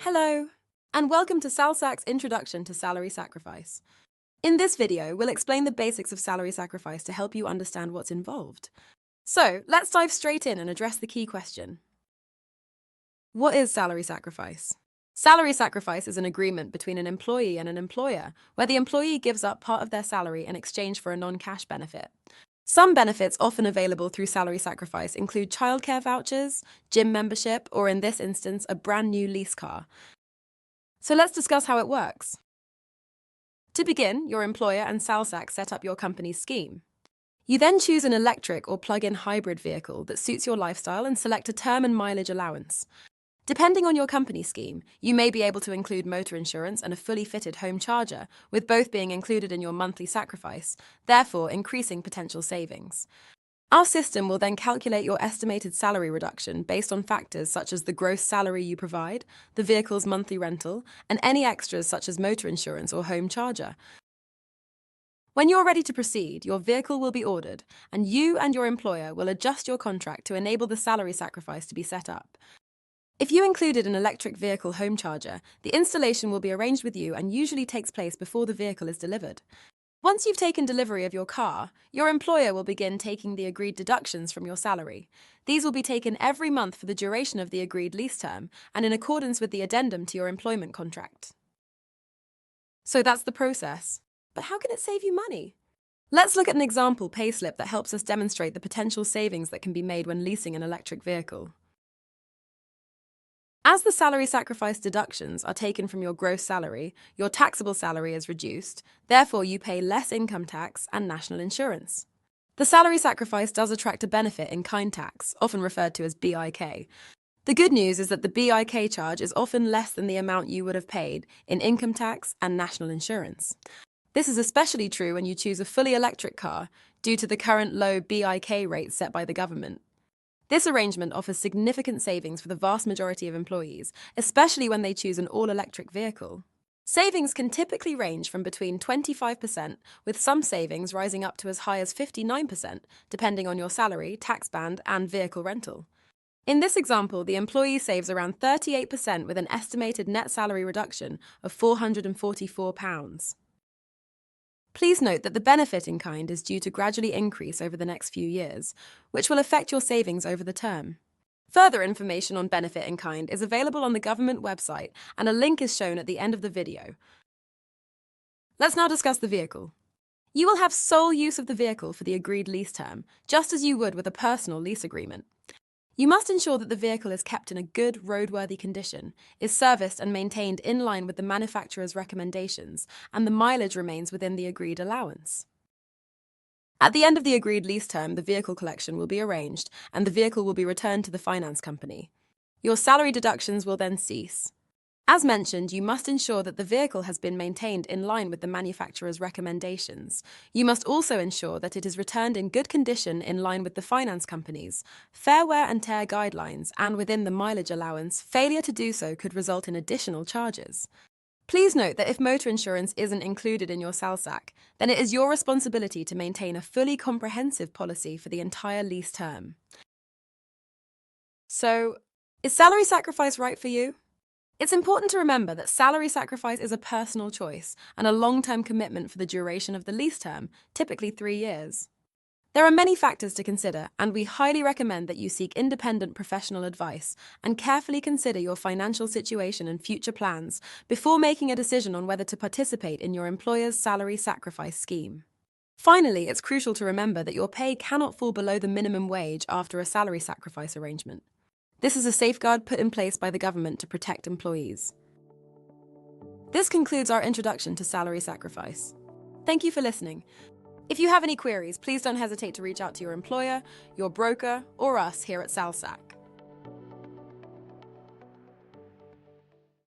Hello, and welcome to SalSac's Introduction to Salary Sacrifice. In this video, we'll explain the basics of salary sacrifice to help you understand what's involved. So, let's dive straight in and address the key question. What is salary sacrifice? Salary sacrifice is an agreement between an employee and an employer, where the employee gives up part of their salary in exchange for a non-cash benefit. Some benefits often available through salary sacrifice include childcare vouchers, gym membership, or in this instance, a brand new lease car. So let's discuss how it works. To begin, your employer and SalSac set up your company's scheme. You then choose an electric or plug-in hybrid vehicle that suits your lifestyle and select a term and mileage allowance. Depending on your company scheme, you may be able to include motor insurance and a fully fitted home charger, with both being included in your monthly sacrifice, therefore increasing potential savings. Our system will then calculate your estimated salary reduction based on factors such as the gross salary you provide, the vehicle's monthly rental, and any extras such as motor insurance or home charger. When you're ready to proceed, your vehicle will be ordered, and you and your employer will adjust your contract to enable the salary sacrifice to be set up. If you included an electric vehicle home charger, the installation will be arranged with you and usually takes place before the vehicle is delivered. Once you've taken delivery of your car, your employer will begin taking the agreed deductions from your salary. These will be taken every month for the duration of the agreed lease term and in accordance with the addendum to your employment contract. So that's the process. But how can it save you money? Let's look at an example payslip that helps us demonstrate the potential savings that can be made when leasing an electric vehicle. As the salary sacrifice deductions are taken from your gross salary, your taxable salary is reduced, therefore you pay less income tax and national insurance. The salary sacrifice does attract a benefit in kind tax, often referred to as BIK. The good news is that the BIK charge is often less than the amount you would have paid in income tax and national insurance. This is especially true when you choose a fully electric car due to the current low BIK rate set by the government. This arrangement offers significant savings for the vast majority of employees, especially when they choose an all-electric vehicle. Savings can typically range from between 25%, with some savings rising up to as high as 59%, depending on your salary, tax band, and vehicle rental. In this example, the employee saves around 38% with an estimated net salary reduction of £444. Please note that the benefit in kind is due to gradually increase over the next few years, which will affect your savings over the term. Further information on benefit in kind is available on the government website, and a link is shown at the end of the video. Let's now discuss the vehicle. You will have sole use of the vehicle for the agreed lease term, just as you would with a personal lease agreement. You must ensure that the vehicle is kept in a good, roadworthy condition, is serviced and maintained in line with the manufacturer's recommendations, and the mileage remains within the agreed allowance. At the end of the agreed lease term, the vehicle collection will be arranged, and the vehicle will be returned to the finance company. Your salary deductions will then cease. As mentioned, you must ensure that the vehicle has been maintained in line with the manufacturer's recommendations. You must also ensure that it is returned in good condition in line with the finance company's fair wear and tear guidelines and within the mileage allowance. Failure to do so could result in additional charges. Please note that if motor insurance isn't included in your SalSac, then it is your responsibility to maintain a fully comprehensive policy for the entire lease term. So, is salary sacrifice right for you? It's important to remember that salary sacrifice is a personal choice and a long-term commitment for the duration of the lease term, typically 3 years. There are many factors to consider, and we highly recommend that you seek independent professional advice and carefully consider your financial situation and future plans before making a decision on whether to participate in your employer's salary sacrifice scheme. Finally, it's crucial to remember that your pay cannot fall below the minimum wage after a salary sacrifice arrangement. This is a safeguard put in place by the government to protect employees. This concludes our introduction to salary sacrifice. Thank you for listening. If you have any queries, please don't hesitate to reach out to your employer, your broker, or us here at SalSac.